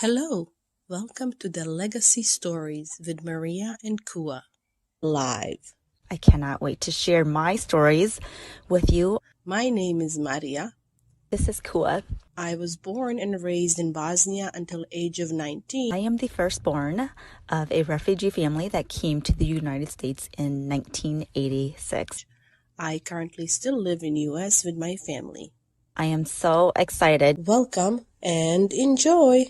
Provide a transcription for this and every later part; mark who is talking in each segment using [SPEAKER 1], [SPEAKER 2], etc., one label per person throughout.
[SPEAKER 1] Hello, welcome to the Legacy Stories with Marija and Coua live.
[SPEAKER 2] I cannot wait to share my stories with you.
[SPEAKER 1] My name is Marija.
[SPEAKER 2] This is Coua.
[SPEAKER 1] I was born and raised in Bosnia until age of 19.
[SPEAKER 2] I am the firstborn of a refugee family that came to the United States in 1986.
[SPEAKER 1] I currently still live in US with my family.
[SPEAKER 2] I am so excited.
[SPEAKER 1] Welcome and enjoy.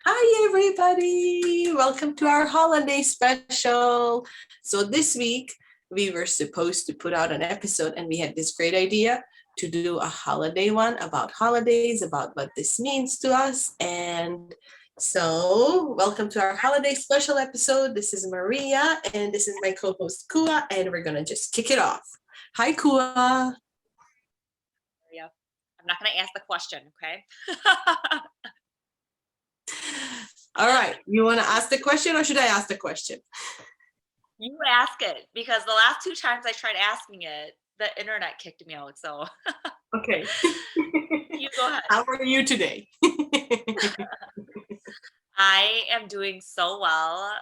[SPEAKER 1] Hi everybody, welcome to our holiday special. So this week we were supposed to put out an episode and we had this great idea to do a holiday one about holidays, about what this means to us. And so welcome to our holiday special episode. This is Marija and this is my co-host Coua, and we're gonna just kick it off. Hi Coua.
[SPEAKER 3] Yeah, I'm not going to ask the question, okay?
[SPEAKER 1] All right, you want to ask the question or should I ask the question?
[SPEAKER 3] You ask it, because the last two times I tried asking it, the internet kicked me out. So
[SPEAKER 1] Okay.
[SPEAKER 3] you go ahead.
[SPEAKER 1] How are you today?
[SPEAKER 3] I am doing so well.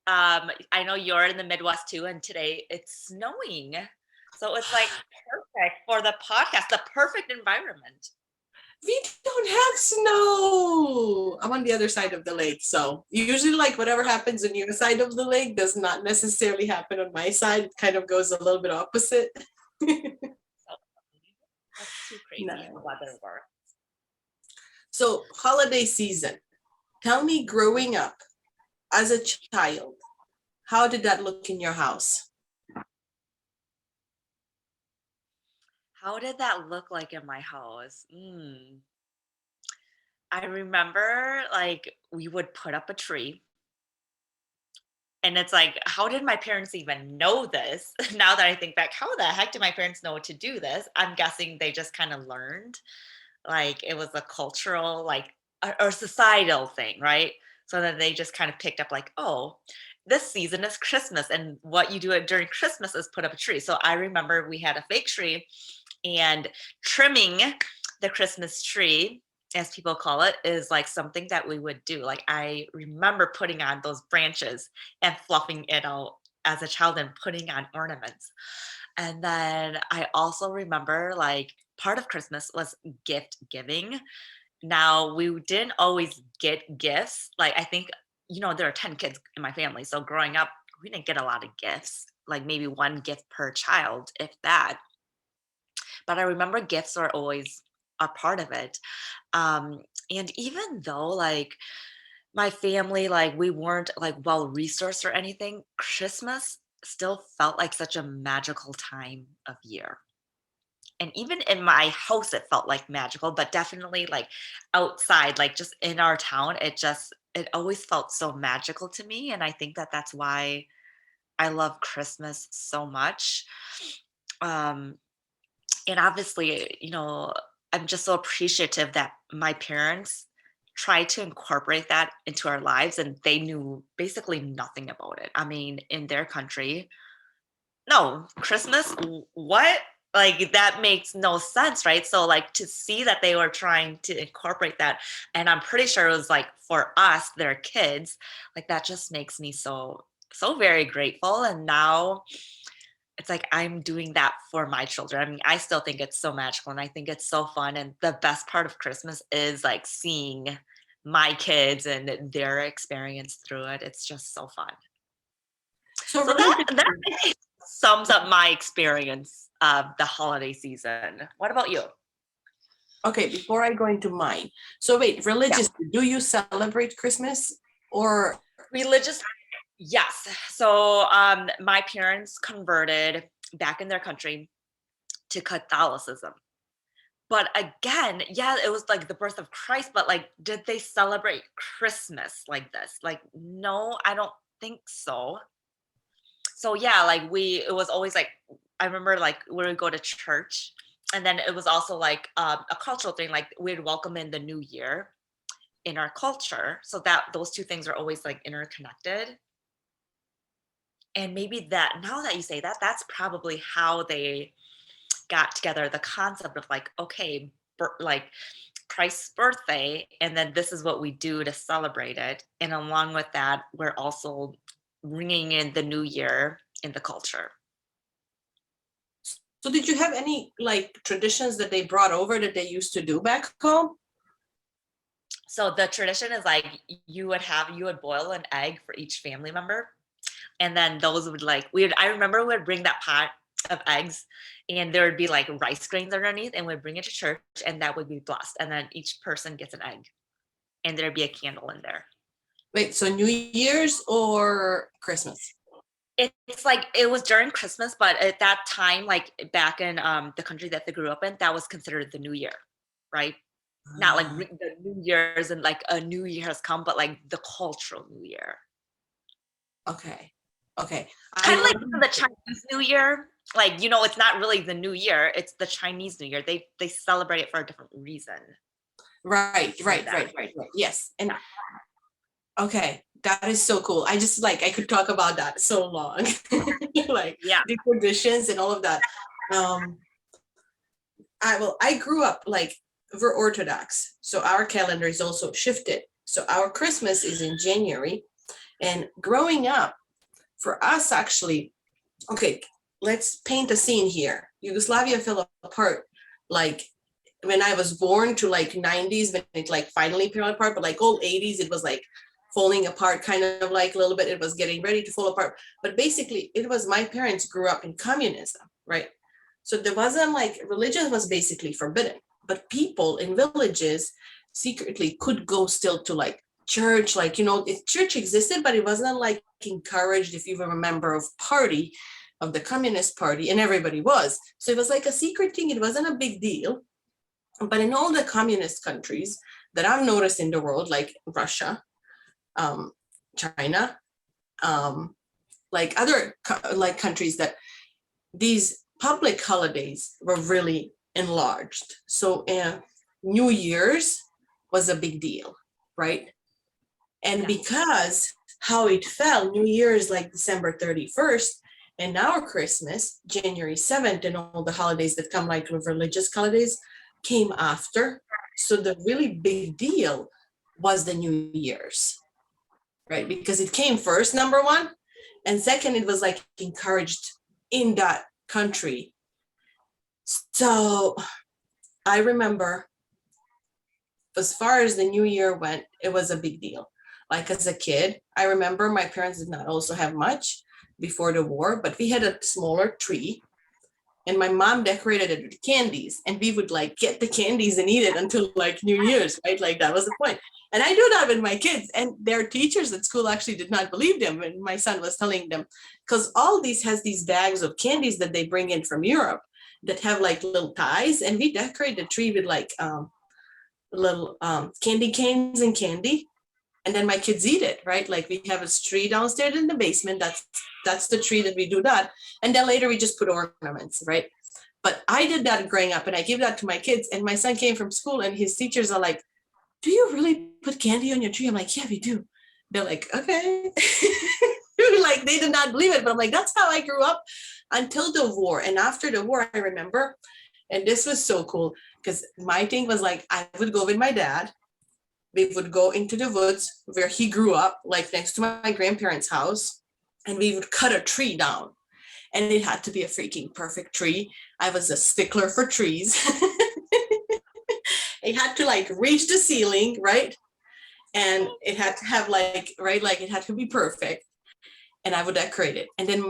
[SPEAKER 3] I know you're in the Midwest too, and today it's snowing. So it's like perfect for the podcast, the perfect environment.
[SPEAKER 1] We don't have snow. I'm on the other side of the lake. So usually like whatever happens on your side of the lake does not necessarily happen on my side. It kind of goes a little bit opposite.
[SPEAKER 3] That's too crazy
[SPEAKER 1] Nice.
[SPEAKER 3] how weather works.
[SPEAKER 1] So holiday season. Tell me, growing up as a child, how did that look in your house?
[SPEAKER 3] How did that look like in my house? I remember like we would put up a tree. And it's like, how did my parents even know this? Now that I think back, how the heck did my parents know to do this? I'm guessing they just kind of learned, like it was a cultural, like, or societal thing, right? So then they just kind of picked up, like, oh, this season is Christmas, and what you do during Christmas is put up a tree. So I remember we had a fake tree, and trimming the Christmas tree, as people call it, is like something that we would do. Like I remember putting on those branches and fluffing it out as a child and putting on ornaments. And then I also remember like part of Christmas was gift giving. Now we didn't always get gifts. Like I think, there are 10 kids in my family. So growing up, we didn't get a lot of gifts, like maybe one gift per child, if that. But I remember gifts are always a part of it. And even though like my family, like we weren't like well resourced or anything, Christmas still felt like such a magical time of year. And even in my house, it felt like magical, but definitely like outside, like just in our town, it always felt so magical to me. And I think that that's why I love Christmas so much. Um, and obviously, I'm just so appreciative that my parents tried to incorporate that into our lives, and they knew basically nothing about it. I mean, in their country, no, Christmas, what? Like that makes no sense, right? So like to see that they were trying to incorporate that, and I'm pretty sure it was like for us, their kids, like that just makes me so very grateful. And now it's like I'm doing that for my children. I mean, I still think it's so magical and I think it's so fun. And the best part of Christmas is like seeing my kids and their experience through it. It's just so fun.
[SPEAKER 1] So
[SPEAKER 3] So that sums up my experience of the holiday season. What about you?
[SPEAKER 1] Okay, before I go into mine. So wait, religious, do you celebrate Christmas or
[SPEAKER 3] Religious? Yes. So my parents converted back in their country to Catholicism. But again, yeah, it was like the birth of Christ, but like, did they celebrate Christmas like this? Like, no, I don't think so. So yeah, like it was always like, I remember like we would go to church, and then it was also like a cultural thing, like we'd welcome in the new year in our culture. So that those two things are always like interconnected. And maybe that, now that you say that, that's probably how they got together the concept of like, okay, like Christ's birthday, and then this is what we do to celebrate it. And along with that, we're also bringing in the new year in the culture.
[SPEAKER 1] So did you have any like traditions that they brought over that they used to do back home?
[SPEAKER 3] So the tradition is like you would boil an egg for each family member, and then those would I remember we would bring that pot of eggs, and there would be like rice grains underneath, and we'd bring it to church, and that would be blessed, and then each person gets an egg, and there'd be a candle in there.
[SPEAKER 1] Wait, so New Year's or Christmas?
[SPEAKER 3] It's like it was during Christmas, but at that time, like back in the country that they grew up in, that was considered the New Year, right? Not like the New Year's and like a new year has come, but like the cultural New Year.
[SPEAKER 1] Okay. Kind
[SPEAKER 3] of like the Chinese New Year. Like, it's not really the New Year, it's the Chinese New Year. They celebrate it for a different reason.
[SPEAKER 1] Right. Yes. And okay, that is so cool. I just I could talk about that so long. The traditions and all of that. I grew up we're Orthodox, so our calendar is also shifted. So our Christmas is in January, and growing up for us, actually, okay, let's paint a scene here. Yugoslavia fell apart when I was born to 90s when it finally fell apart, but old 80s it was falling apart kind of a little bit. It was getting ready to fall apart, but basically it was my parents grew up in communism, right? So there wasn't religion was basically forbidden, but people in villages secretly could go still to church, church existed, but it wasn't encouraged if you were a member of party of the Communist Party, and everybody was. So it was a secret thing. It wasn't a big deal. But in all the communist countries that I've noticed in the world, like Russia, China, other countries, that these public holidays were really enlarged. So New Year's was a big deal, right? And because how it fell, New Year's December 31st, and our Christmas, January 7th, and all the holidays that come with religious holidays came after. So the really big deal was the New Year's, right? Because it came first, number one. And second, it was encouraged in that country. So I remember as far as the New Year went, it was a big deal. As a kid, I remember my parents did not also have much before the war, but we had a smaller tree, and my mom decorated it with candies, and we would get the candies and eat it until New Year's, right? That was the point. And I do that with my kids, and their teachers at school actually did not believe them when my son was telling them, because all these has these bags of candies that they bring in from Europe that have little ties, and we decorate the tree with little candy canes and candy, and then my kids eat it, right? We have a tree downstairs in the basement. That's the tree that we do that, and then later we just put ornaments, right? But I did that growing up, and I give that to my kids, and my son came from school, and his teachers are like, "Do you really put candy on your tree?" I'm like, "Yeah, we do." They're like, "Okay." They did not believe it, but I'm like, that's how I grew up until the war. And after the war, I remember, and this was so cool, because my thing was I would go with my dad. We would go into the woods where he grew up, next to my grandparents' house, and we would cut a tree down. And it had to be a freaking perfect tree. I was a stickler for trees. It had to reach the ceiling, right? And it had to have it had to be perfect. And I would decorate it. And then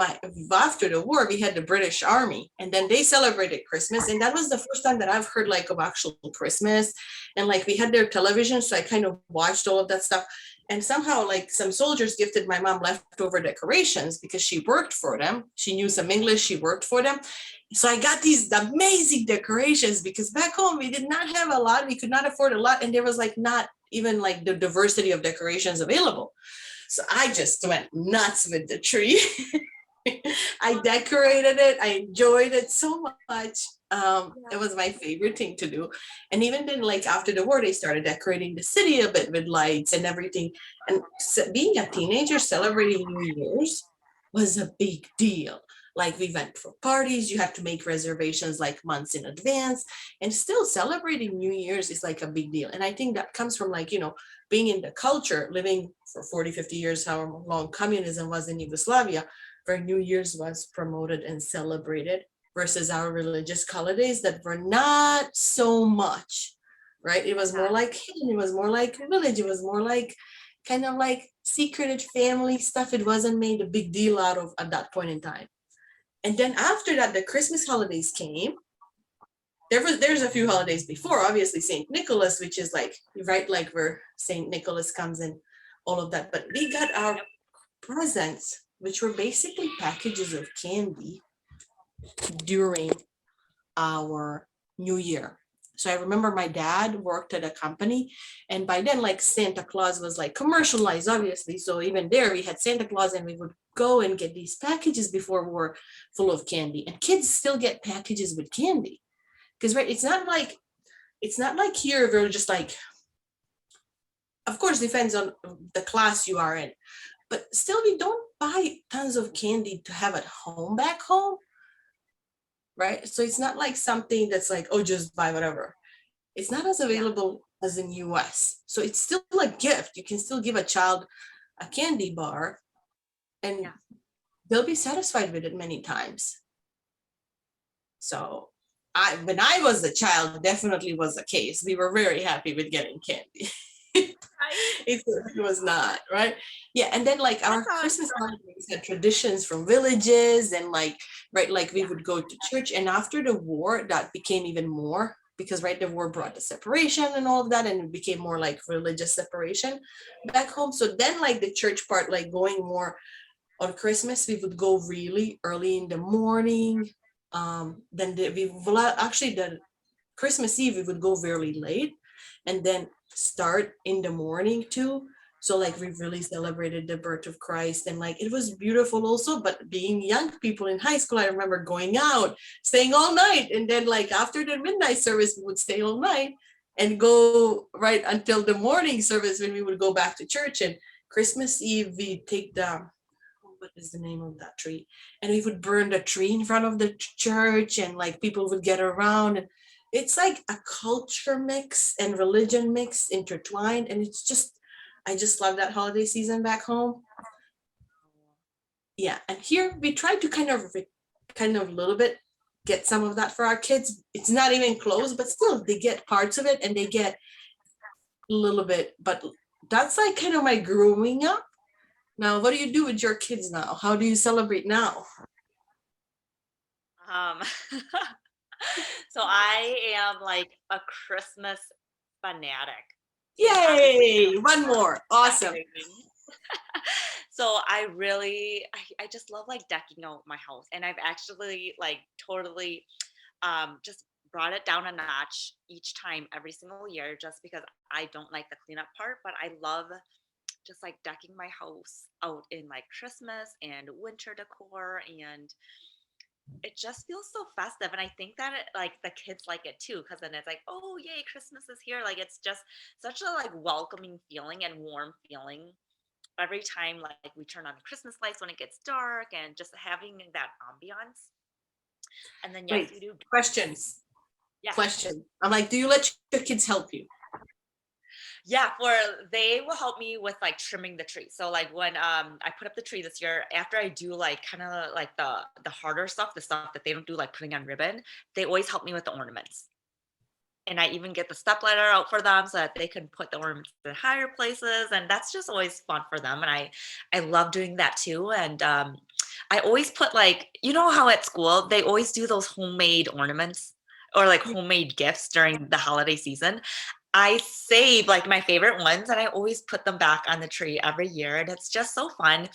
[SPEAKER 1] after the war, we had the British Army, and then they celebrated Christmas. And that was the first time that I've heard of actual Christmas. And we had their television, so I kind of watched all of that stuff. And somehow some soldiers gifted my mom leftover decorations because she worked for them. She knew some English, she worked for them. So I got these amazing decorations, because back home we did not have a lot. We could not afford a lot. And there was not even the diversity of decorations available. So I just went nuts with the tree. I decorated it. I enjoyed it so much. It was my favorite thing to do. And even then, after the war, they started decorating the city a bit with lights and everything. And being a teenager celebrating New Year's was a big deal. Like we went for parties, you have to make reservations like months in advance, and still celebrating New Year's is like a big deal. And I think that comes from like, being in the culture, living for 40, 50 years, however long communism was in Yugoslavia, where New Year's was promoted and celebrated versus our religious holidays that were not so much, right? It was more like hidden, it was more like village, it was more like kind of like secretive family stuff. It wasn't made a big deal out of at that point in time. And then after that, the Christmas holidays came. There's a few holidays before, obviously Saint Nicholas, which is like right, like where Saint Nicholas comes in, all of that. But we got our presents, which were basically packages of candy during our New Year. So I remember my dad worked at a company, and by then, like Santa Claus was like commercialized, obviously. So even there, we had Santa Claus, and we would go and get these packages before we were full of candy. And kids still get packages with candy, because right, it's not like here we're just like, of course, depends on the class you are in, but still we don't buy tons of candy to have at home back home. Right? So it's not like something that's like, oh, just buy whatever. It's not as available as in US. So it's still a gift. You can still give a child a candy bar and they'll be satisfied with it many times. So when I was a child, definitely was the case. We were very happy with getting candy. It was not, right? Yeah, and then like our Christmas holidays had traditions from villages, and like, right, like we would go to church. And after the war, that became even more, because right, the war brought the separation and all of that, and it became more like religious separation back home. So then like the church part, like going more on Christmas, we would go really early in the morning. Then the Christmas Eve we would go very late, and then start in the morning too. So like we really celebrated the birth of Christ, and like it was beautiful also. But being young people in high school, I remember going out, staying all night, and then like after the midnight service, we would stay all night and go right until the morning service when we would go back to church. And Christmas Eve, we take what is the name of that tree? And we would burn the tree in front of the church, and like people would get around, and it's like a culture mix and religion mix intertwined. And I just love that holiday season back home. Yeah, and here we try to kind of a little bit get some of that for our kids. It's not even close, but still they get parts of it, and they get a little bit. But that's like kind of my growing up. Now, what do you do with your kids now? How do you celebrate now?
[SPEAKER 3] Um, so I am like a Christmas fanatic.
[SPEAKER 1] Yay! One more. Awesome.
[SPEAKER 3] So I just love like decking out my house, and I've actually like totally just brought it down a notch each time every single year, just because I don't like the cleanup part, but I love just like decking my house out in like Christmas and winter decor, and it just feels so festive. And I think that like the kids like it too, because then it's like, oh yay, Christmas is here. Like it's just such a like welcoming feeling and warm feeling every time like we turn on the Christmas lights when it gets dark, and just having that ambiance. And then yes,
[SPEAKER 1] Wait,
[SPEAKER 3] we do
[SPEAKER 1] questions.
[SPEAKER 3] yeah.
[SPEAKER 1] Question. I'm like, do you let your kids help you?
[SPEAKER 3] Yeah, they will help me with like trimming the tree. So like when I put up the tree this year, after I do like kind of like the harder stuff, the stuff that they don't do like putting on ribbon, they always help me with the ornaments. And I even get the step ladder out for them so that they can put the ornaments in higher places, and that's just always fun for them. And I love doing that too. And I always put like, you know how at school they always do those homemade ornaments or like homemade gifts during the holiday season. I save like my favorite ones, and I always put them back on the tree every year. And it's just so fun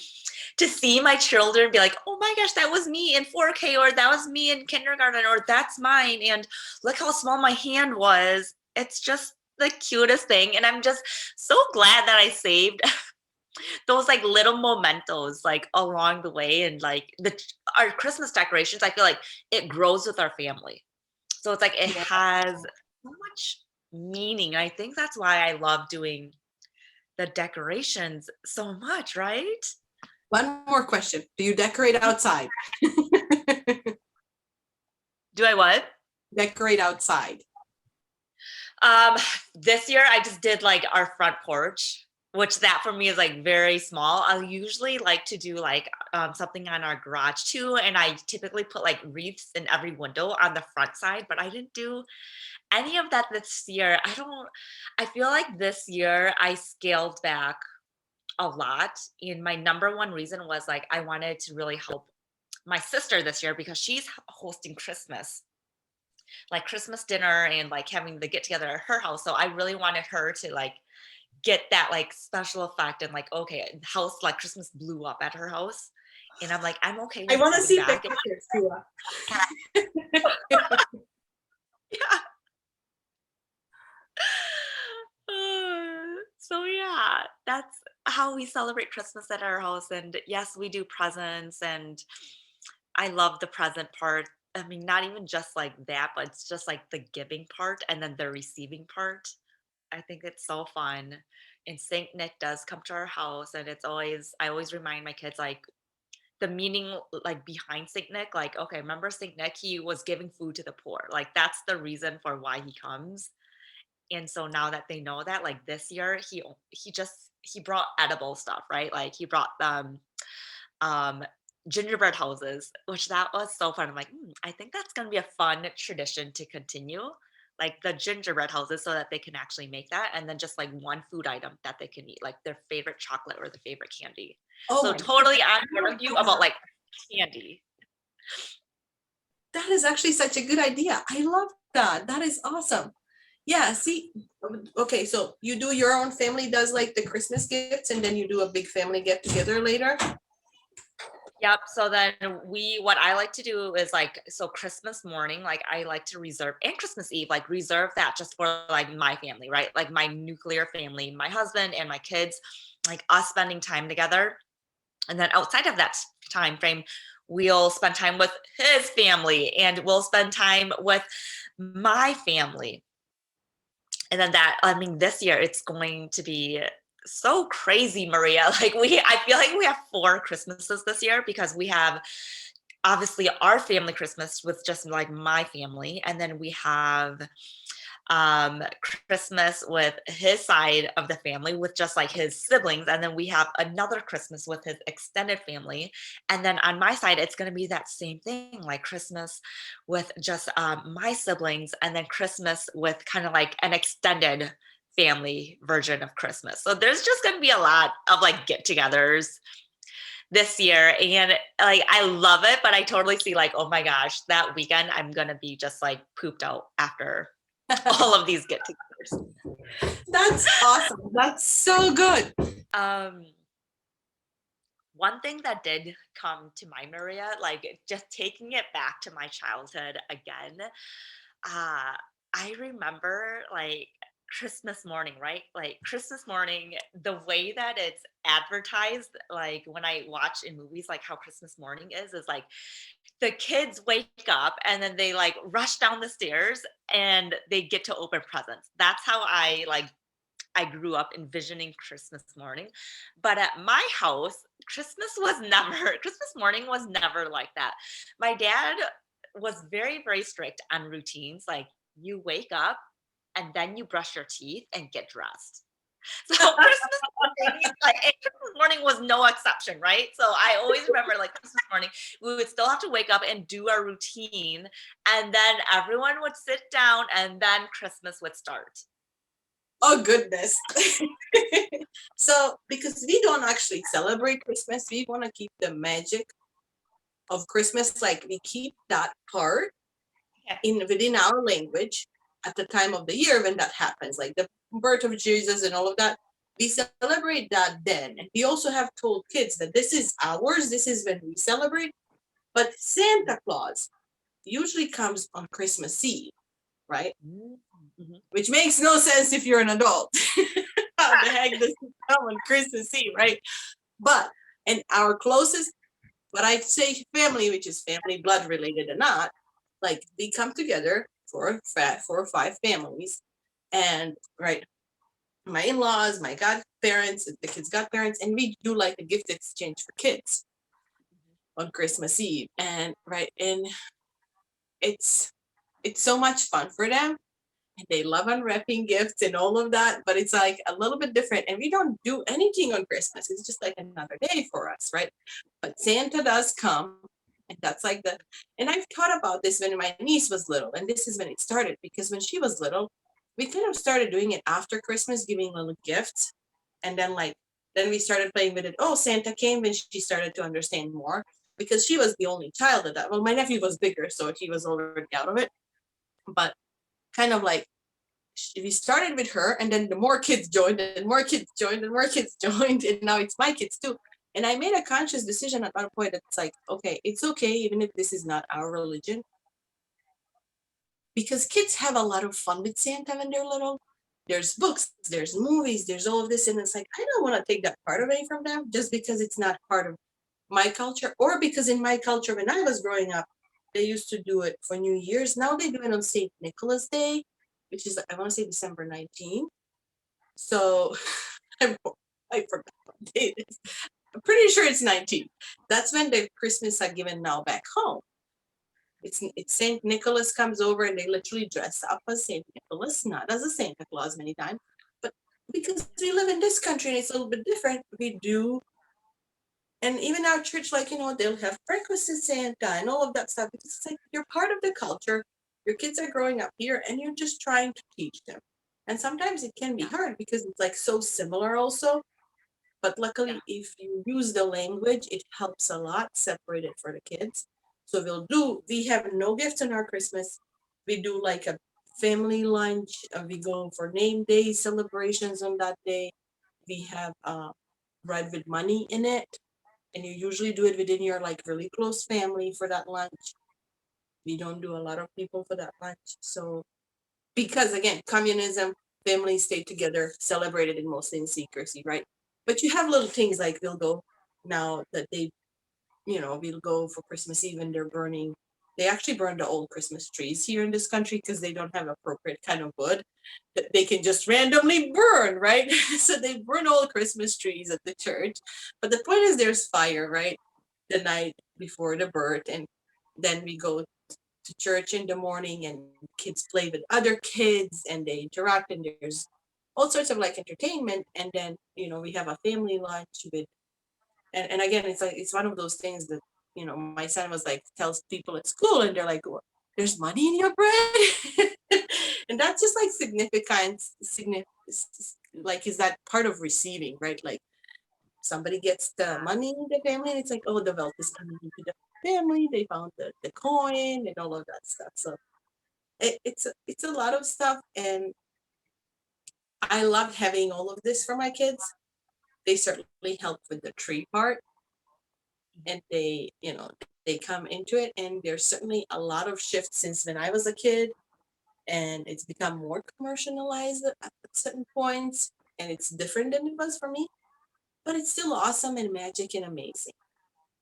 [SPEAKER 3] to see my children be like, oh my gosh, that was me in 4K, or that was me in kindergarten, or that's mine. And look how small my hand was. It's just the cutest thing. And I'm just so glad that I saved those like little mementos like along the way. And like our Christmas decorations, I feel like it grows with our family. So it's like it has so much meaning. I think that's why I love doing the decorations so much, right?
[SPEAKER 1] One more question. Do you decorate outside?
[SPEAKER 3] Do I what?
[SPEAKER 1] Decorate outside.
[SPEAKER 3] This year I just did like our front porch, which that for me is like very small. I'll usually like to do like something on our garage too, and I typically put like wreaths in every window on the front side, but I didn't do any of that this year. I feel like this year I scaled back a lot, and my number one reason was like I wanted to really help my sister this year because she's hosting Christmas, like Christmas dinner and like having the get together at her house. So I really wanted her to like get that like special effect and like, okay, house like Christmas blew up at her house. And I'm like, I'm okay
[SPEAKER 1] I
[SPEAKER 3] with
[SPEAKER 1] want to
[SPEAKER 3] stepping
[SPEAKER 1] see
[SPEAKER 3] back.
[SPEAKER 1] pictures, Coua.
[SPEAKER 3] Yeah. So yeah, that's how we celebrate Christmas at our house. And yes, we do presents, and I love the present part. I mean, not even just like that, but it's just like the giving part and then the receiving part. I think it's so fun. And Saint Nick does come to our house, and I always remind my kids like the meaning like behind Saint Nick. Like, okay, remember Saint Nick? He was giving food to the poor. Like that's the reason for why he comes. And so now that they know that, like this year, he brought edible stuff, right? Like he brought them um gingerbread houses, which that was so fun. I'm like, I think that's gonna be a fun tradition to continue. Like the gingerbread houses so that they can actually make that, and then just like one food item that they can eat, like their favorite chocolate or their favorite candy.
[SPEAKER 1] Oh
[SPEAKER 3] So
[SPEAKER 1] my
[SPEAKER 3] totally on
[SPEAKER 1] God.
[SPEAKER 3] board with you about like candy.
[SPEAKER 1] That is actually such a good idea. I love that. That is awesome. Yeah, see, okay, so you do your own family does like the Christmas gifts and then you do a big family get together later?
[SPEAKER 3] Yep. So then what I like to do is like, so Christmas morning, like I like to reserve, and Christmas Eve, like reserve that just for like my family, right? Like my nuclear family, my husband and my kids, like us spending time together. And then outside of that time frame, we'll spend time with his family and we'll spend time with my family. And then I mean, this year it's going to be so crazy, Maria. Like I feel like we have 4 Christmases this year because we have obviously our family Christmas with just like my family, and then we have Christmas with his side of the family with just like his siblings, and then we have another Christmas with his extended family, and then on my side it's going to be that same thing, like Christmas with just my siblings, and then Christmas with kind of like an extended family version of Christmas. So there's just going to be a lot of like get-togethers this year, and like I love it, but I totally see like, oh my gosh, that weekend I'm going to be just like pooped out after all of these get-togethers.
[SPEAKER 1] That's awesome. That's so good.
[SPEAKER 3] One thing that did come to mind, Maria, like just taking it back to my childhood again, I remember like Christmas morning, right? Like Christmas morning, the way that it's advertised, like when I watch in movies, like how Christmas morning is like the kids wake up and then they like rush down the stairs and they get to open presents. That's how I grew up envisioning Christmas morning. But at my house, Christmas morning was never like that. My dad was very, very strict on routines. Like you wake up and then you brush your teeth and get dressed. So Christmas morning was no exception, right? So I always remember like Christmas morning, we would still have to wake up and do our routine, and then everyone would sit down, and then Christmas would start.
[SPEAKER 1] Oh goodness. So because we don't actually celebrate Christmas, we want to keep the magic of Christmas. Like we keep that part within our language at the time of the year when that happens, like the birth of Jesus and all of that. We celebrate that then. And we also have told kids that this is ours, this is when we celebrate. But Santa Claus usually comes on Christmas Eve, right?
[SPEAKER 3] Mm-hmm.
[SPEAKER 1] Which makes no sense if you're an adult. How the heck does it come on Christmas Eve, right? But and our closest, what I'd say family, which is family blood related or not, like we come together 4 or 5 families, and right, my in-laws, my godparents, the kids' godparents, and we do like a gift exchange for kids on Christmas Eve. And and it's so much fun for them. And they love unwrapping gifts and all of that, but it's like a little bit different. And we don't do anything on Christmas. It's just like another day for us, right? But Santa does come, and that's like and I've thought about this when my niece was little, and this is when it started, because when she was little, we kind of started doing it after Christmas, giving little gifts. And then we started playing with it. Oh, Santa came when she started to understand more, because she was the only child of that. Well, my nephew was bigger, so he was already out of it. But kind of like we started with her, and then the more kids joined, and more kids joined, and more kids joined, and now it's my kids too. And I made a conscious decision at one point that's like, okay, it's okay, even if this is not our religion, because kids have a lot of fun with Santa when they're little. There's books, there's movies, there's all of this, and it's like, I don't want to take that part away from them just because it's not part of my culture, or because in my culture when I was growing up, they used to do it for New Year's. Now they do it on St. Nicholas Day, which is, I want to say, December 19th. So I forgot what day it is. I'm pretty sure it's 19th. That's when the Christmas are given now back home. It's St. Nicholas comes over, and they literally dress up as St. Nicholas, not as a Santa Claus many times, but because we live in this country and it's a little bit different, we do. And even our church, like, they'll have breakfast with Santa and all of that stuff, because it's like you're part of the culture. Your kids are growing up here, and you're just trying to teach them. And sometimes it can be hard because it's like so similar also. But luckily, if you use the language, it helps a lot separate it for the kids. So we have no gifts on our Christmas. We do like a family lunch. We go for name day celebrations on that day. We have bread with money in it. And you usually do it within your like really close family for that lunch. We don't do a lot of people for that lunch. So, because again, communism, families stay together, celebrated in mostly in secrecy, right? But you have little things like they'll go now that we'll go for Christmas Eve, and they actually burn the old Christmas trees here in this country because they don't have appropriate kind of wood that they can just randomly burn, right? So they burn old Christmas trees at the church. But the point is there's fire, right? The night before the birth. And then we go to church in the morning, and kids play with other kids and they interact, and there's all sorts of like entertainment. And then we have a family lunch with and again, it's like it's one of those things that my son was like tells people at school, and they're like, there's money in your bread. And that's just like like, is that part of receiving, right? Like somebody gets the money in the family, and it's like, oh, the wealth is coming into the family, they found the coin and all of that stuff. So it's a lot of stuff, and I love having all of this for my kids. They certainly help with the tree part, and they come into it, and there's certainly a lot of shifts since when I was a kid, and it's become more commercialized at certain points, and it's different than it was for me, but it's still awesome and magic and amazing,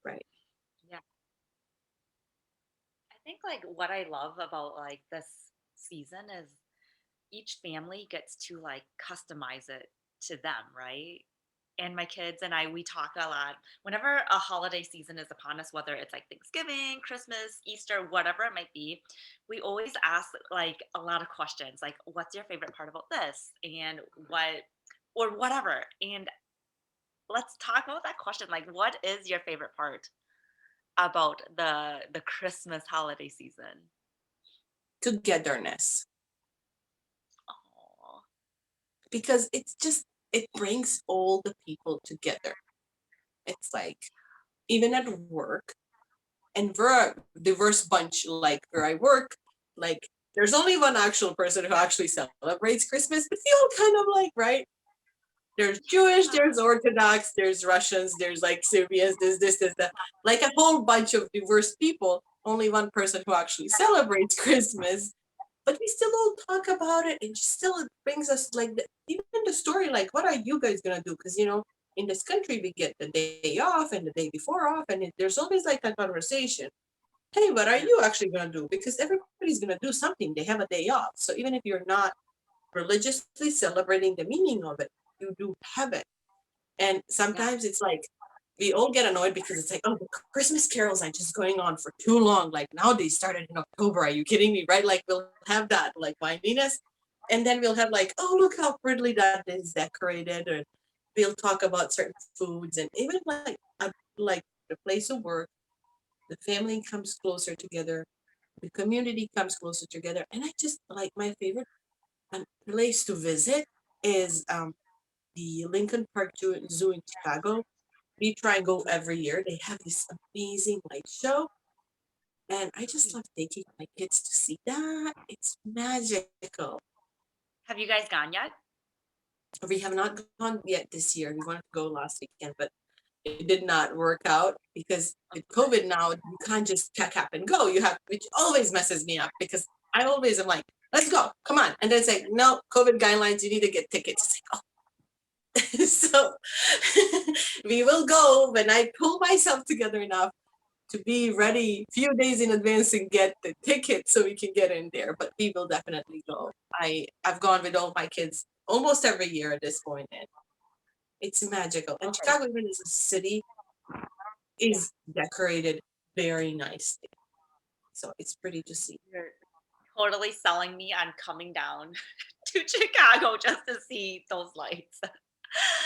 [SPEAKER 1] right?
[SPEAKER 3] Yeah. I think like what I love about like this season is each family gets to like customize it to them, right? And my kids and I, we talk a lot. Whenever a holiday season is upon us, whether it's like Thanksgiving, Christmas, Easter, whatever it might be, we always ask like a lot of questions, like, what's your favorite part about this? And or whatever. And let's talk about that question. Like, what is your favorite part about the Christmas holiday season?
[SPEAKER 1] Togetherness,
[SPEAKER 3] Oh,
[SPEAKER 1] because it brings all the people together. It's like even at work, and we're a diverse bunch, like where I work, like there's only one actual person who actually celebrates Christmas, but we all kind of like, right? There's Jewish, there's Orthodox, there's Russians, there's like Serbians, there's this, that. Like a whole bunch of diverse people, only one person who actually celebrates Christmas. But we still all talk about it, and still it brings us like even the story, like, what are you guys gonna do? Because in this country we get the day off and the day before off, and there's always like a conversation. Hey, what are
[SPEAKER 3] yeah.
[SPEAKER 1] you actually gonna do? Because everybody's gonna do something. They have a day off. So even if you're not religiously celebrating the meaning of it, you do have it. And
[SPEAKER 3] Yeah.
[SPEAKER 1] sometimes it's like we all get annoyed because it's like, oh, the Christmas carols are just going on for too long. Like now they started in October. Are you kidding me? Right? Like we'll have that like whininess. And then we'll have like, oh, look how prettily that is decorated. Or we'll talk about certain foods. And even like the place of work, the family comes closer together. The community comes closer together. And I just like my favorite place to visit is the Lincoln Park Zoo in Chicago. We try and go every year. They have this amazing light show, and I just love taking my kids to see that. It's magical.
[SPEAKER 3] Have you guys gone yet?
[SPEAKER 1] We have not gone yet this year. We wanted to go last weekend, but it did not work out because with COVID now, you can't just pack up and go. You have, which always messes me up because I always am like, let's go, come on. And then it's like, no, COVID guidelines, you need to get tickets. It's like, oh. So we will go when I pull myself together enough to be ready a few days in advance and get the ticket so we can get in there. But we will definitely go. I've gone with all my kids almost every year at this point, and it's magical. And
[SPEAKER 3] Okay.
[SPEAKER 1] Chicago, even as a city, is decorated very nicely, so it's pretty to see.
[SPEAKER 3] You're totally selling me on coming down to Chicago just to see those lights.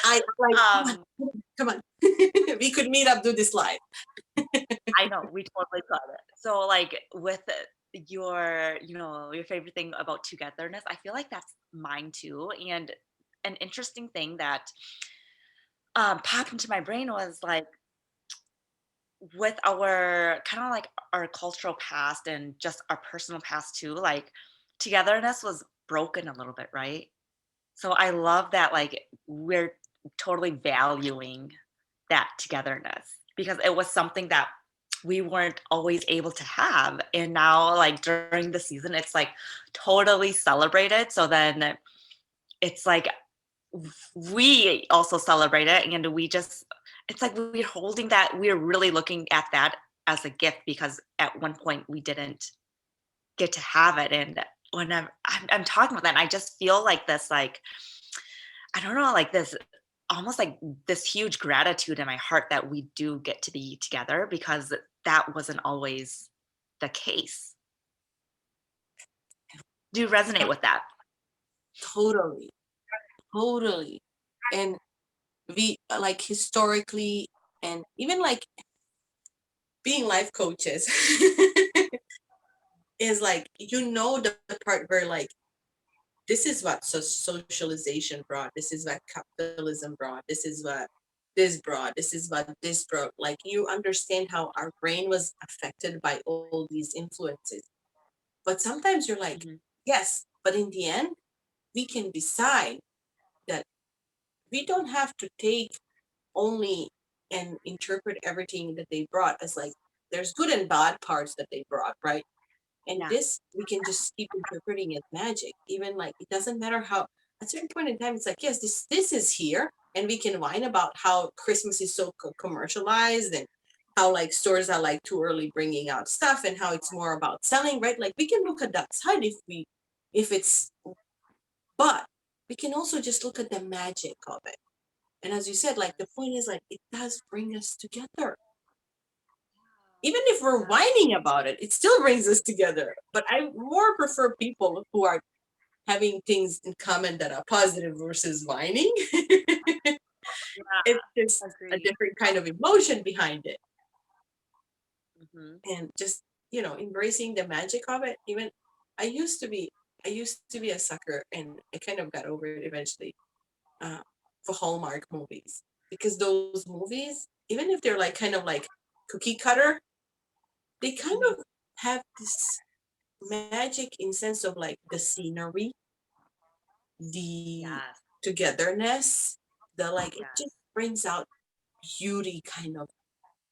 [SPEAKER 1] I like,
[SPEAKER 3] Um,
[SPEAKER 1] come on, we could meet up, do this live.
[SPEAKER 3] I know we totally got it. So like with your favorite thing about togetherness, I feel like that's mine too. And an interesting thing that popped into my brain was like with our kind of like our cultural past and just our personal past too, like togetherness was broken a little bit, right? So I love that like we're totally valuing that togetherness because it was something that we weren't always able to have. And now like during the season it's like totally celebrated. So then it's like we also celebrate it and we just it's like we're holding that we're really looking at that as a gift because at one point we didn't get to have it. And when I'm talking about that, I just feel like this like I don't know, like this almost like this huge gratitude in my heart that we do get to be together because that wasn't always the case. Do you resonate with that?
[SPEAKER 1] Totally, totally. And we like historically, and even like being life coaches is like the part where like this is what socialization brought, this is what capitalism brought, this is what this brought, this is what this brought. Like you understand how our brain was affected by all these influences, but sometimes you're like,
[SPEAKER 3] Mhm.
[SPEAKER 1] yes, but in the end we can decide that we don't have to take only and interpret everything that they brought as like there's good and bad parts that they brought, right? And
[SPEAKER 3] Yeah.
[SPEAKER 1] this we can just keep interpreting it magic. Even like it doesn't matter how at a certain point in time it's like, yes, this is here, and we can whine about how Christmas is so commercialized and how like stores are like too early bringing out stuff and how it's more about selling, right? Like we can look at that side if it's but we can also just look at the magic of it. And as you said, like the point is like it does bring us together. Even if we're
[SPEAKER 3] Yeah.
[SPEAKER 1] whining about it, it still brings us together. But I more prefer people who are having things in common that are positive versus whining.
[SPEAKER 3] Yeah.
[SPEAKER 1] It's just a
[SPEAKER 3] Agree.
[SPEAKER 1] different kind of emotion behind it.
[SPEAKER 3] Hmm.
[SPEAKER 1] And just, embracing the magic of it. Even I used to be I used to be a sucker, and I kind of got over it eventually, uh, for Hallmark movies. Because those movies, even if they're like kind of like cookie cutter, they kind
[SPEAKER 3] Hmm.
[SPEAKER 1] of have this magic in sense of like the scenery, the
[SPEAKER 3] Yes.
[SPEAKER 1] togetherness, the like it
[SPEAKER 3] Yes.
[SPEAKER 1] just brings out beauty kind of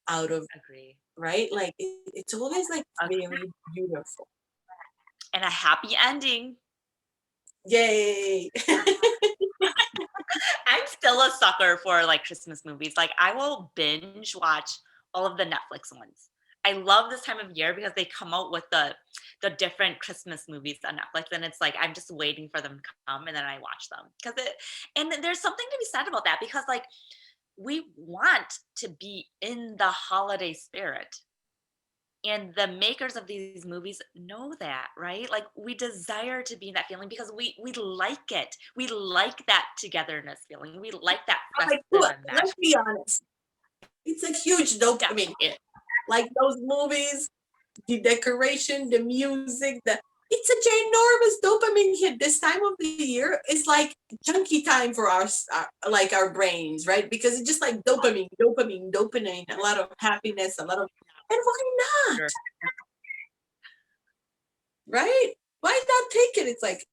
[SPEAKER 1] out of,
[SPEAKER 3] Agree.
[SPEAKER 1] right? Like it's always like
[SPEAKER 3] Agree.
[SPEAKER 1] very beautiful.
[SPEAKER 3] And a happy ending.
[SPEAKER 1] Yay.
[SPEAKER 3] I'm still a sucker for like Christmas movies. Like I will binge watch all of the Netflix ones. I love this time of year because they come out with the different Christmas movies on Netflix, and it's like I'm just waiting for them to come, and then I watch them because it. And there's something to be said about that because like we want to be in the holiday spirit. And the makers of these movies know that, right? Like we desire to be in that feeling because we like it. We like that togetherness feeling. We like that
[SPEAKER 1] I'm like,
[SPEAKER 3] festive
[SPEAKER 1] look,
[SPEAKER 3] and
[SPEAKER 1] let's
[SPEAKER 3] magical.
[SPEAKER 1] be honest. It's a huge
[SPEAKER 3] Yeah.
[SPEAKER 1] dopamine hit. Like those movies, the decoration, the music, it's a ginormous dopamine hit. This time of the year is like junkie time for like our brains, right? Because it's just like dopamine, dopamine, dopamine, a lot of happiness, a lot of, and why not?
[SPEAKER 3] Sure.
[SPEAKER 1] Right? Why not take it? It's like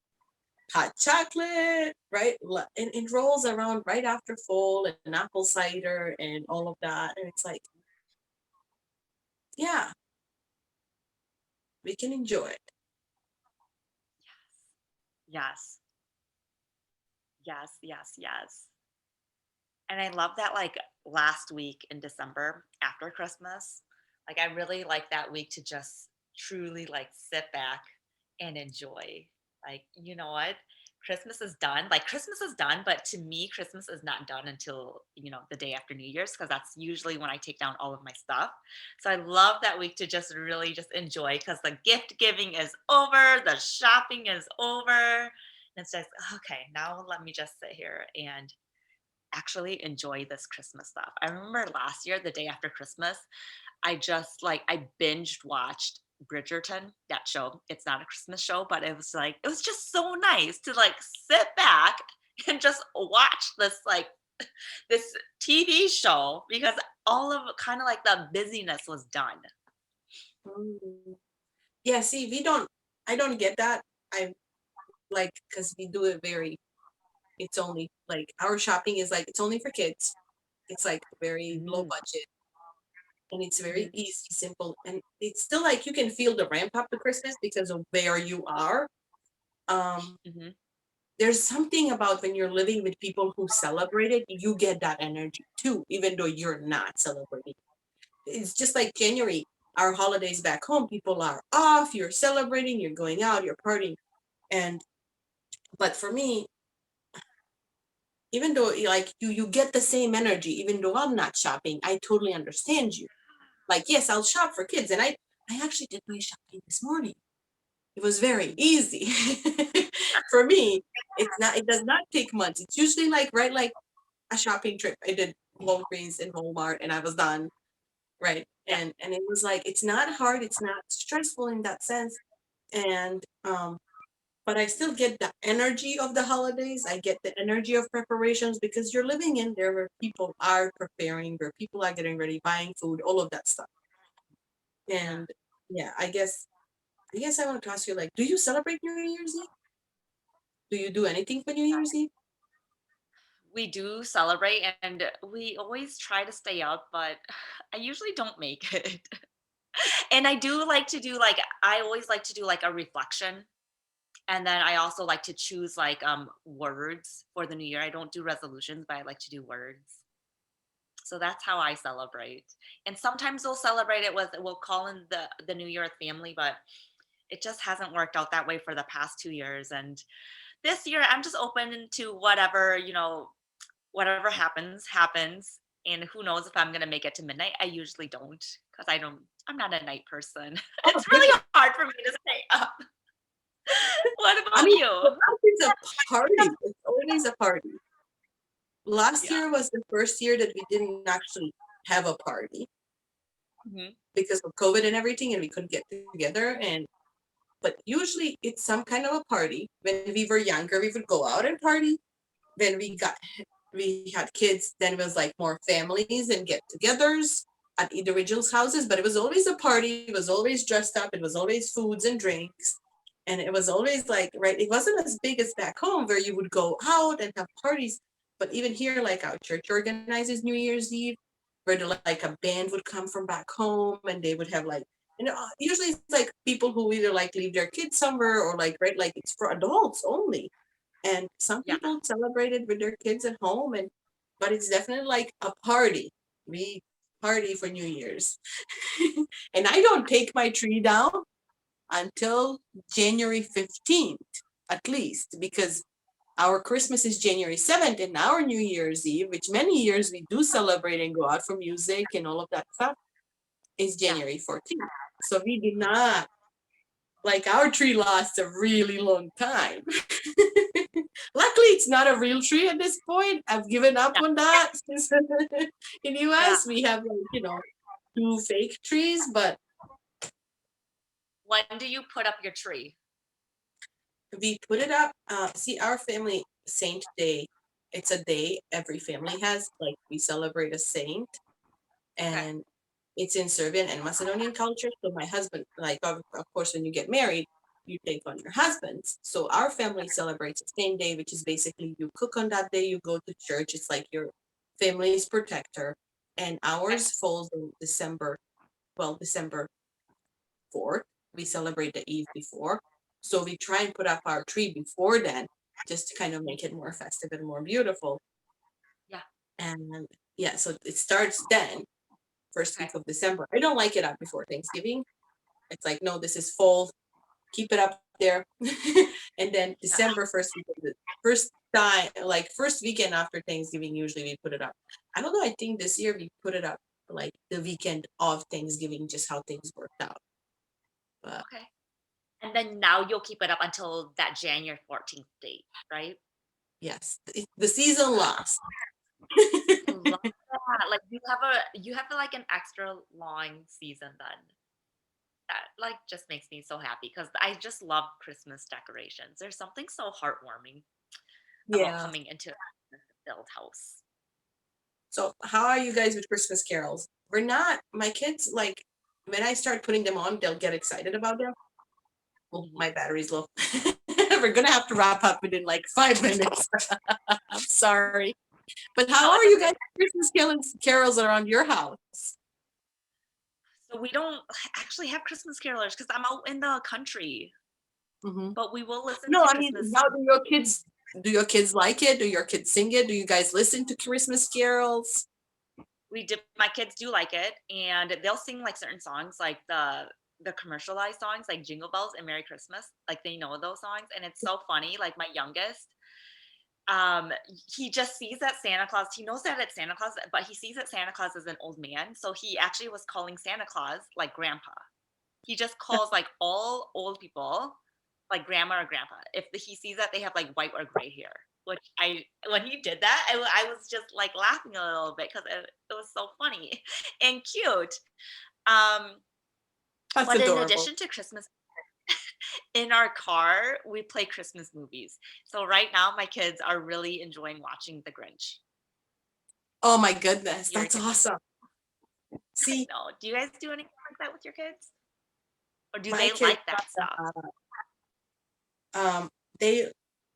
[SPEAKER 1] hot chocolate, right? And it rolls around right after fall and apple cider and all of that. And it's like, yeah, we can enjoy it.
[SPEAKER 3] Yes. Yes. Yes. Yes. And I love that like last week in December after Christmas, like I really like that week to just truly like sit back and enjoy. Like, you know what? Christmas is done. Like Christmas is done, but to me, Christmas is not done until, the day after New Year's, because that's usually when I take down all of my stuff. So I love that week to just really just enjoy because the gift giving is over, the shopping is over. And it's just, okay, now let me just sit here and actually enjoy this Christmas stuff. I remember last year, the day after Christmas, I just like I binged watched Bridgerton, that show. It's not a Christmas show, but it was just so nice to like sit back and just watch this like this TV show because all of kind of like the busyness was done.
[SPEAKER 1] Mm. Yeah, see, I don't get that. I like, because we do it it's only like our shopping is like, it's only for kids. It's like very low
[SPEAKER 3] Mm,
[SPEAKER 1] budget and it's very
[SPEAKER 3] mhm,
[SPEAKER 1] easy, simple. And it's still like you can feel the ramp up to Christmas because of where you are. Um,
[SPEAKER 3] mhm.
[SPEAKER 1] there's something about when you're living with people who celebrate it, you get that energy too, even though you're not celebrating. It's just like January, our holidays back home, people are off, you're celebrating, you're going out, you're partying. And but for me, even though like you get the same energy, even though I'm not shopping, I totally understand you. Like, yes, I'll shop for kids. And I actually did my shopping this morning. It was very easy. For me, it does not take months. It's usually like right like a shopping trip. I did Walgreens and Walmart and I was done. Right.
[SPEAKER 3] Yeah,
[SPEAKER 1] And it was like it's not hard, it's not stressful in that sense. And but I still get the energy of the holidays. I get the energy of preparations because you're living in there where people are preparing, where people are getting ready, buying food, all of that stuff.
[SPEAKER 3] yeah.
[SPEAKER 1] And yeah, I guess I want to ask you like, do you celebrate New Year's Eve? Do you do anything for New Year's Eve?
[SPEAKER 3] We do celebrate and we always try to stay up, but I usually don't make it. And I do like to do like I always like to do like a reflection. And then I also like to choose like words for the new year. I don't do resolutions, but I like to do words. So that's how I celebrate. And sometimes we'll celebrate it with we'll call in the new year with family, but it just hasn't worked out that way for the past 2 years. And this year I'm just open to whatever, whatever happens. And who knows if I'm gonna make it to midnight. I usually don't because I'm not a night person.
[SPEAKER 1] Oh,
[SPEAKER 3] It's really hard for me to stay up. What
[SPEAKER 1] I
[SPEAKER 3] about
[SPEAKER 1] mean,
[SPEAKER 3] you?
[SPEAKER 1] for us, it's a party. It's always a party. Last
[SPEAKER 3] Yeah.
[SPEAKER 1] year was the first year that we didn't actually have a party
[SPEAKER 3] Mhm.
[SPEAKER 1] because of COVID and everything, and we couldn't get together. And but usually it's some kind of a party. When we were younger, we would go out and party. Then we had kids. Then it was like more families and get-togethers at individuals' houses. But it was always a party. It was always dressed up. It was always foods and drinks. And it was always like, right, it wasn't as big as back home where you would go out and have parties. But even here, like our church organizes New Year's Eve, where like a band would come from back home and they would have like, usually it's like people who either like leave their kids somewhere or like, right, like it's for adults only. And some
[SPEAKER 3] Yeah.
[SPEAKER 1] people celebrate it with their kids at home, but it's definitely like a party. We party for New Year's. And I don't take my tree down until January 15th, at least, because our Christmas is January 7th and our New Year's Eve, which many years we do celebrate and go out for music and all of that stuff, is
[SPEAKER 3] Yeah.
[SPEAKER 1] January 14th. So we do
[SPEAKER 3] Mhm.
[SPEAKER 1] not, like, our tree lasts a really long time. Luckily, it's not a real tree at this point. I've given up
[SPEAKER 3] Yeah.
[SPEAKER 1] on that. In
[SPEAKER 3] Yeah.
[SPEAKER 1] US, we have, like, two fake trees, but
[SPEAKER 3] When do you put up your tree?
[SPEAKER 1] we put it up. See, our family saint day, it's a day every family has. Like, we celebrate a saint,
[SPEAKER 3] Okay.
[SPEAKER 1] and it's in Serbian and Macedonian culture. So my husband, like, of course, when you get married, you take on your husbands. So our family celebrates the same day, which is basically you cook on that day, you go to church. It's like your family's protector. And
[SPEAKER 3] Okay.
[SPEAKER 1] ours falls in December, well, December 4th. We celebrate the eve before. So we try and put up our tree before then, just to kind of make it more festive and more beautiful.
[SPEAKER 3] Yeah.
[SPEAKER 1] And yeah, so it starts then, first week
[SPEAKER 3] Okay.
[SPEAKER 1] of December. I don't like it up before Thanksgiving. It's like, no, this is fall. Keep it up there. And then
[SPEAKER 3] Yeah.
[SPEAKER 1] December first week of the first time, like first weekend after Thanksgiving, usually we put it up. I don't know. I think this year we put it up like the weekend of Thanksgiving, just how things worked out. But
[SPEAKER 3] Okay. And then now you'll keep it up until that January 14th date, right?
[SPEAKER 1] yes, the season lasts.
[SPEAKER 3] I love that. Like you have like an extra long season then. That like just makes me so happy because I just love Christmas decorations. There's something so heartwarming about
[SPEAKER 1] Yeah.
[SPEAKER 3] coming into a filled house.
[SPEAKER 1] So how are you guys with Christmas carols? We're not. My kids, like, when I start putting them on, they'll get excited about them. Oh,
[SPEAKER 3] Mhm.
[SPEAKER 1] my battery's low. We're gonna have to wrap up within like 5 minutes. I'm sorry. But how
[SPEAKER 3] No,
[SPEAKER 1] are
[SPEAKER 3] it's
[SPEAKER 1] you
[SPEAKER 3] okay.
[SPEAKER 1] guys Christmas carols around your house?
[SPEAKER 3] So we don't actually have Christmas carolers because I'm out in the country,
[SPEAKER 1] Hmm.
[SPEAKER 3] but we will listen
[SPEAKER 1] No,
[SPEAKER 3] to
[SPEAKER 1] I mean,
[SPEAKER 3] Christmas.
[SPEAKER 1] how do your kids like it? Do your kids sing it? Do you guys listen to Christmas carols?
[SPEAKER 3] We do. My kids do like it, and they'll sing like certain songs, like the commercialized songs, like Jingle Bells and Merry Christmas. Like they know those songs, and it's so funny. Like my youngest, um, he just sees that Santa Claus. He knows that it's Santa Claus, but he sees that Santa Claus is an old man. So he actually was calling Santa Claus like Grandpa. He just calls like all old people like grandma or grandpa. If he sees that they have like white or gray hair, which when he did that, I was just like laughing a little bit because it was so funny and cute. Um,
[SPEAKER 1] That's
[SPEAKER 3] but in
[SPEAKER 1] adorable.
[SPEAKER 3] addition to Christmas, in our car, we play Christmas movies. So right now, my kids are really enjoying watching The Grinch.
[SPEAKER 1] Oh my goodness,
[SPEAKER 3] Your
[SPEAKER 1] that's
[SPEAKER 3] kids,
[SPEAKER 1] awesome.
[SPEAKER 3] I
[SPEAKER 1] See,
[SPEAKER 3] know. Do you guys do anything like that with your kids, or do
[SPEAKER 1] my
[SPEAKER 3] they
[SPEAKER 1] kids,
[SPEAKER 3] like that stuff?
[SPEAKER 1] um, they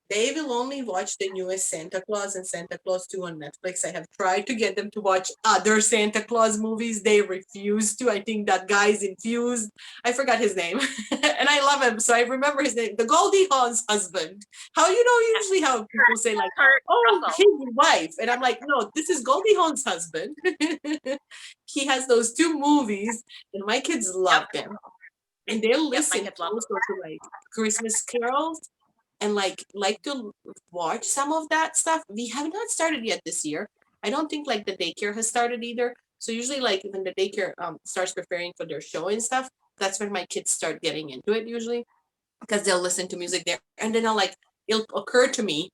[SPEAKER 1] they will only watch the newest Santa Claus and Santa Claus 2 on Netflix. I have tried to get them to watch other Santa Claus movies. They refuse to. I think that guy's infused. I forgot his name. And I love him. So I remember his name. The Goldie Hawn's husband. How usually how people say like,
[SPEAKER 3] Kurt
[SPEAKER 1] oh,
[SPEAKER 3] Russell.
[SPEAKER 1] his wife. And I'm like, no, this is Goldie Hawn's husband. He has those two movies, and my kids
[SPEAKER 3] Yep.
[SPEAKER 1] love them. And they'll
[SPEAKER 3] Yep. My
[SPEAKER 1] listen
[SPEAKER 3] kids love them.
[SPEAKER 1] also to like Christmas carols and like to watch some of that stuff. We have not started yet this year. I don't think like the daycare has started either. So usually like when the daycare starts preparing for their show and stuff, that's when my kids start getting into it usually because they'll listen to music there. And then it'll occur to me,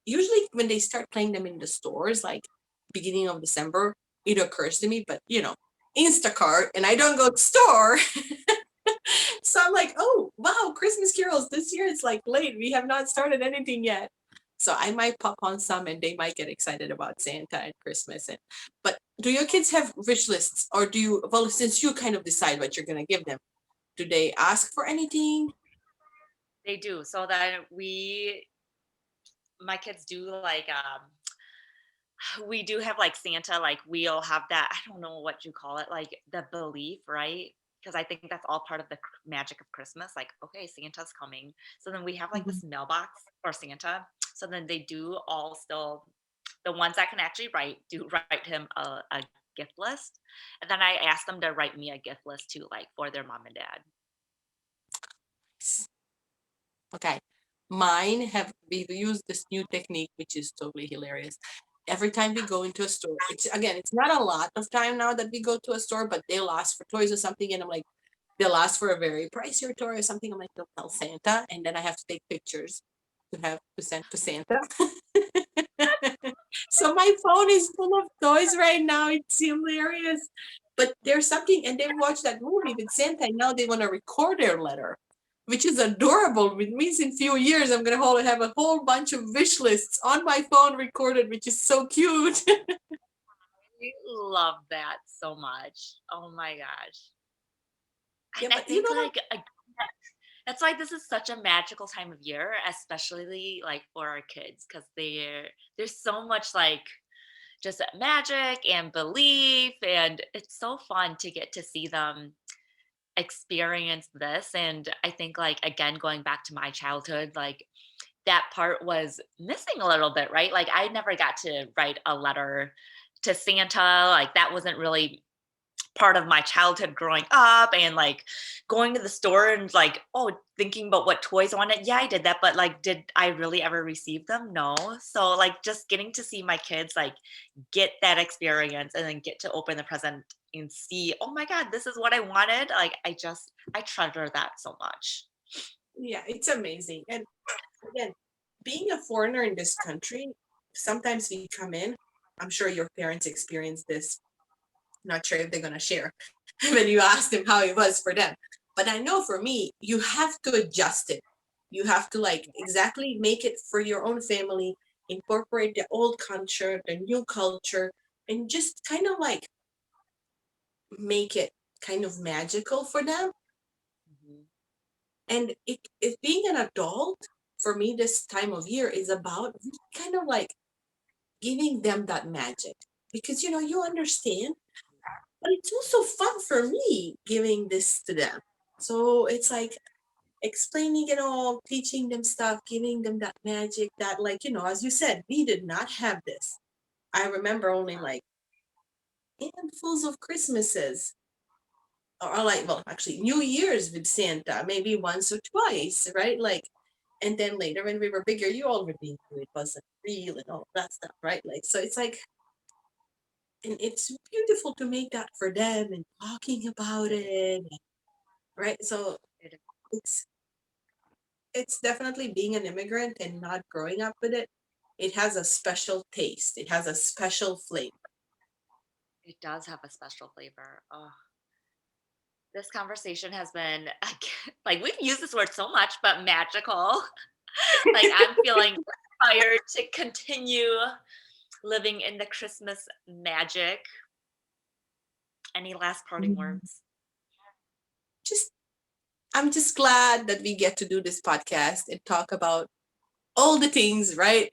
[SPEAKER 1] usually when they start playing them in the stores, like beginning of December, it occurs to me, but Instacart and I don't go to store. So I'm like, oh wow, Christmas carols this year it's like late. We have not started anything yet. So I might pop on some and they might get excited about Santa and Christmas. But do your kids have wish lists, or do you, well, since you kind of decide what you're gonna give them, do they ask for anything?
[SPEAKER 3] They do. So that my kids do like we do have like Santa, like we'll have that, I don't know what you call it, like the belief, right? Because I think that's all part of the magic of Christmas. Like, okay, Santa's coming. So then we have like
[SPEAKER 1] Mhm.
[SPEAKER 3] this mailbox for Santa. So then they do all still, the ones that can actually write, do write him a gift list. And then I asked them to write me a gift list too, like for their mom and dad.
[SPEAKER 1] Okay. Mine have we've used this new technique, which is totally hilarious. Every time we go into a store, it's not a lot of time now that we go to a store, but they'll ask for toys or something, and I'm like, they'll ask for a very pricier toy or something. I'm like, they'll tell Santa, and then I have to take pictures to have to send to Santa. So my phone is full of toys right now. It's hilarious. But there's something, and they watched that movie with Santa, and now they want to record their letter, which is adorable. It means in a few years I'm gonna have a whole bunch of wish lists on my phone recorded, which is so cute.
[SPEAKER 3] I love that so much. Oh my gosh.
[SPEAKER 1] Yeah,
[SPEAKER 3] And I
[SPEAKER 1] but you
[SPEAKER 3] think
[SPEAKER 1] know what?
[SPEAKER 3] like that's why this is such a magical time of year, especially like for our kids, because there's so much like just magic and belief, and it's so fun to get to see them experience this. And I think like again, going back to my childhood, like that part was missing a little bit, right? Like I never got to write a letter to Santa. Like that wasn't really part of my childhood growing up, and like going to the store and like, oh, thinking about what toys I wanted. Yeah, I did that, but like did I really ever receive them? No. So like just getting to see my kids like get that experience and then get to open the present and see, oh my god, this is what I wanted. Like I treasure that so much.
[SPEAKER 1] Yeah, it's amazing. And again, being a foreigner in this country, sometimes we come in. I'm sure your parents experienced this. Not sure if they're gonna share when you ask them how it was for them. But I know for me, you have to adjust it. You have to like exactly make it for your own family, incorporate the old culture, the new culture, and just kind of like make it kind of magical for them.
[SPEAKER 3] Mhm.
[SPEAKER 1] And it being an adult for me this time of year is about kind of like giving them that magic because you understand, but it's also fun for me giving this to them. So it's like explaining it all, teaching them stuff, giving them that magic that, like, as you said, we did not have this. I remember only like handfuls of Christmases, or like, well, actually, New Year's with Santa, maybe once or twice, right? Like, and then later when we were bigger, you already knew it wasn't real and all that stuff, right? Like, so it's like, and it's beautiful to make that for them and talking about it, right? So
[SPEAKER 3] It-
[SPEAKER 1] it's it's definitely being an immigrant and not growing up with it. It has a special taste. It has a special flavor.
[SPEAKER 3] It does have a special flavor. Oh, this conversation has been like we've used this word so much, but magical. Like I'm feeling inspired to continue living in the Christmas magic. Any last parting
[SPEAKER 1] Mhm.
[SPEAKER 3] words?
[SPEAKER 1] Just I'm just glad that we get to do this podcast and talk about all the things, right?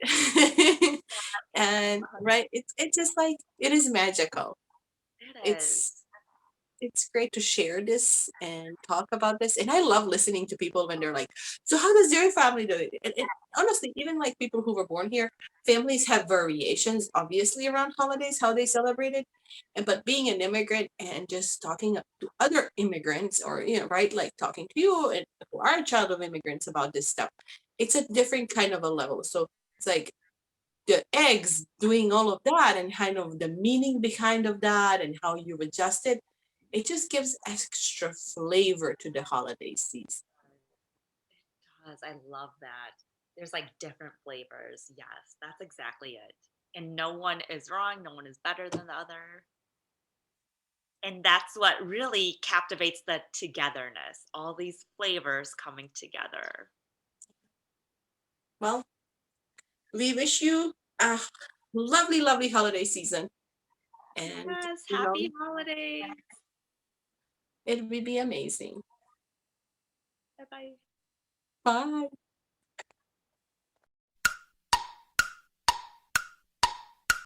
[SPEAKER 1] And right, it's just like it is magical.
[SPEAKER 3] It is.
[SPEAKER 1] It's it's great to share this and talk about this. And I love listening to people when they're like, so how does your family do it? And honestly, even like people who were born here, families have variations, obviously, around holidays, how they celebrate it. And but being an immigrant and just talking to other immigrants or, right, like talking to you and who are a child of immigrants about this stuff, it's a different kind of a level. So it's like the eggs doing all of that and kind of the meaning behind of that and how you adjust it, it just gives extra flavor to the holiday season.
[SPEAKER 3] It does. I love that. There's like different flavors. Yes, that's exactly it. And no one is wrong, no one is better than the other. And that's what really captivates the togetherness, all these flavors coming together.
[SPEAKER 1] Well, we wish you a lovely, lovely holiday season. And,
[SPEAKER 3] Yes, happy holidays.
[SPEAKER 1] it will be amazing.
[SPEAKER 3] Bye bye.
[SPEAKER 1] Bye.